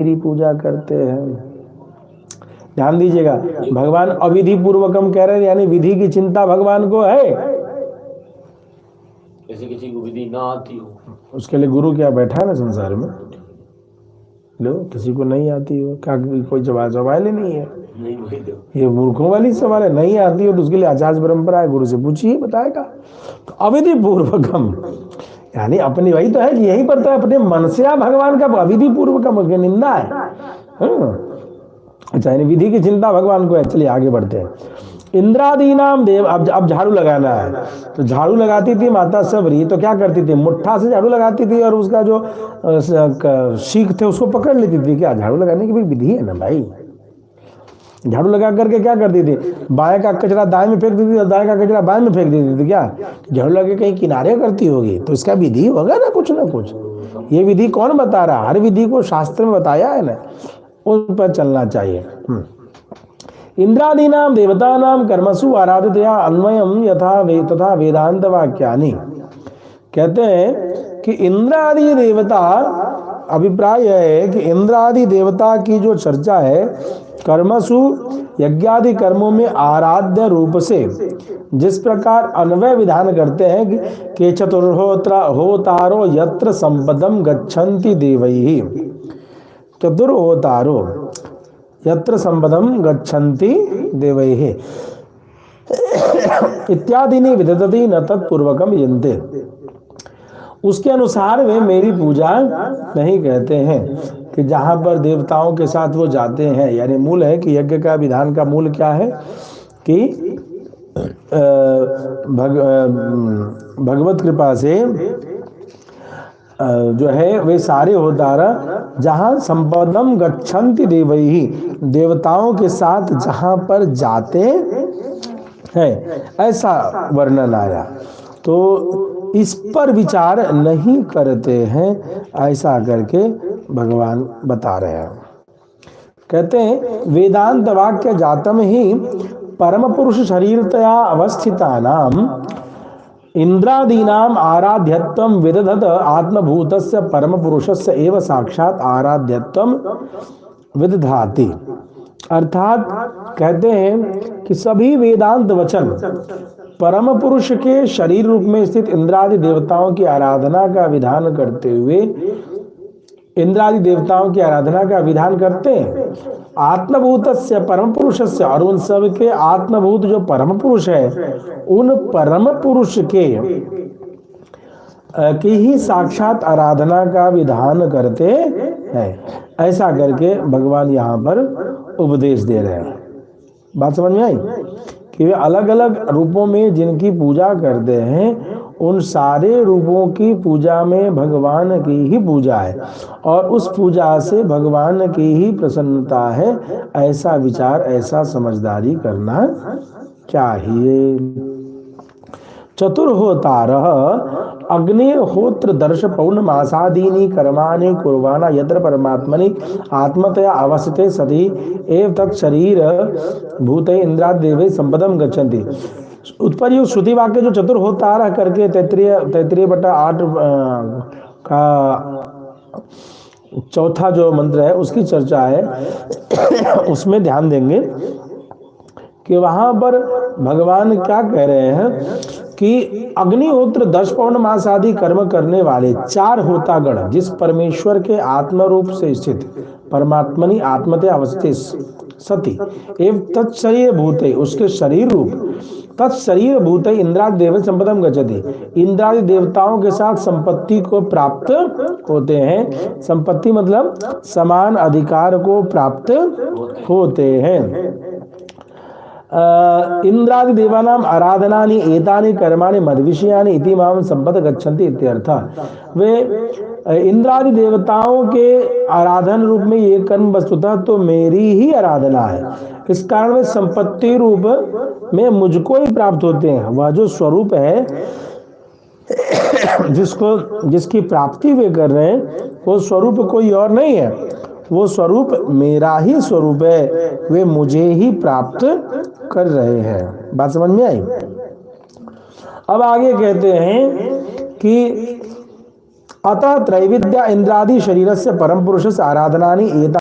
मेरी पूजा करते हैं। ध्यान दीजिएगा, भगवान अविधि पूर्वकम कह रहे हैं, यानी विधि की चिंता भगवान को है। किसी को विधि ना आती हो, उसके लिए गुरु क्या बैठा है ना संसार में। लो, किसी को नहीं आती हो क्या, कोई सवाल ही नहीं है। नहीं वही तो। ये मूर्खों वाली सवाल है, नहीं आती हो तो उसके लिए आचार्य परंपरा है, गुरु से पूछिए बताएगा। तो अविधि पूर्वकम यानी अपनी, वही तो है कि यही पड़ता है अपने मन से आप भगवान का अविधि पूर्वकम निंदा है। अच्छा, यानी विधि की चिंता भगवान को है। चलिए आगे बढ़ते हैं। इंद्रादी नाम देव, अब झाड़ू लगाना है, तो झाड़ू लगाती थी माता सबरी, तो क्या करती थी, मुट्ठा से झाड़ू लगाती थी और उसका जो शीख थे उसको पकड़ लेती थी। क्या झाड़ू लगाने की भी विधि है ना भाई। झाड़ू लगा करके क्या करती थी, बाएं का कचरा दाएं में फेंक देती थी, दाएं का कचरा बाएं में फेंक देती थी। क्या झाड़ू लगे कहीं किनारे करती होगी, तो इसका विधि होगा ना कुछ। ये विधि कौन बता रहा, हर विधि को शास्त्र में बताया है ना, उन पर चलना चाहिए। इंद्रादीनाम देवतानाम कर्मसु आराधतया अन्वयम तथा वेदांत वाक्यानि। कहते हैं कि इंद्रादि देवता, अभिप्राय है कि इंद्रादि देवता की जो चर्चा है, कर्मसु यज्ञादि कर्मों में आराध्य रूप से जिस प्रकार अन्वय विधान करते हैं कि चतुर्होतारो यत्र संपदम गच्छन्ति देवैहि, चतुर्होतारो यत्र संपदम गच्छन्ति देवैहि इत्यादि विदधति न तत्पूर्वकम यन्ते। उसके अनुसार वे मेरी पूजा नहीं कहते हैं, कि जहाँ पर देवताओं के साथ वो जाते हैं। यानी मूल है कि यज्ञ का विधान का मूल क्या है कि भगवत कृपा से जो है वे सारे होतारा जहाँ संपदम गच्छन्ति देवैहि, देवताओं के साथ जहाँ पर जाते हैं, ऐसा वर्णन आया। तो इस पर विचार नहीं करते हैं, ऐसा करके भगवान बता रहे हैं। कहते हैं वेदांत वाक्य जातम ही परम पुरुष शरीरतया अवस्थितानाम इंद्रादीनाम आराध्यत्वम विदधत आत्मभूतस्य परम पुरुषस्य एव साक्षात आराध्यत्वम विदधाति। अर्थात कहते हैं कि सभी वेदांत वचन परम पुरुष के शरीर रूप में स्थित इंद्रादि देवताओं की आराधना का विधान करते हुए, इंद्रादि देवताओं की आराधना का विधान करते हैं। आत्मभूतस्य परम पुरुषस्य, और उन सब के आत्मभूत जो परम पुरुष है, उन परम पुरुष के की ही साक्षात आराधना का विधान करते हैं। ऐसा करके भगवान यहाँ पर उपदेश दे रहे हैं। बात समझ में आई कि वे अलग अलग रूपों में जिनकी पूजा करते हैं, उन सारे रूपों की पूजा में भगवान की ही पूजा है और उस पूजा से भगवान की ही प्रसन्नता है। ऐसा विचार, ऐसा समझदारी करना चाहिए। चतुर्होतारः अग्निहोत्र दर्श पौर्णमासादीनि कर्माणि कुर्वाणा यत्र परमात्मनि आत्मतया अवस्थिते सति एव तत्शरीर भूते इंद्रादेवे संपदम गच्छन्ति। उत्पर्युक्त श्रुति वाक्य जो चतुर्होतारः करके 33/8 का चौथा जो मंत्र है उसकी चर्चा है। उसमें ध्यान देंगे कि वहां पर भगवान क्या कह रहे हैं कि अग्निहोत्र 10 पौर्णमास आदि कर्म करने वाले 4 होतागण जिस परमेश्वर के आत्म रूप से स्थित परमात्मनि आत्मते अवस्थित सति एवं तत्शरीर भूते, उसके शरीर रूप तत्शरीर भूते इंद्रादि देव संपदम गच्छति, इंद्रादि देवताओं के साथ संपत्ति को प्राप्त होते हैं। संपत्ति मतलब समान अधिकार को प्राप्त होते हैं। इंद्रादि देवानाम आराधनानि एतानि कर्माणि मद्विषयानि इति माम संपद गच्छन्ति इत्यर्थः। वे इंद्रादि देवताओं के आराधन रूप में ये कर्म वस्तुतः तो मेरी ही आराधना है, इस कारण वे संपत्ति रूप में मुझको ही प्राप्त होते हैं। वह जो स्वरूप है जिसकी प्राप्ति वे कर रहे हैं, वो स्वरूप कोई और नहीं है, वो स्वरूप मेरा ही स्वरूप है, वे मुझे ही प्राप्त कर रहे हैं। बात समझ में आई। अब आगे कहते हैं कि अतः त्रैविद्या इंद्रादि शरीरस्य परम पुरुषस्य आराधनानि एता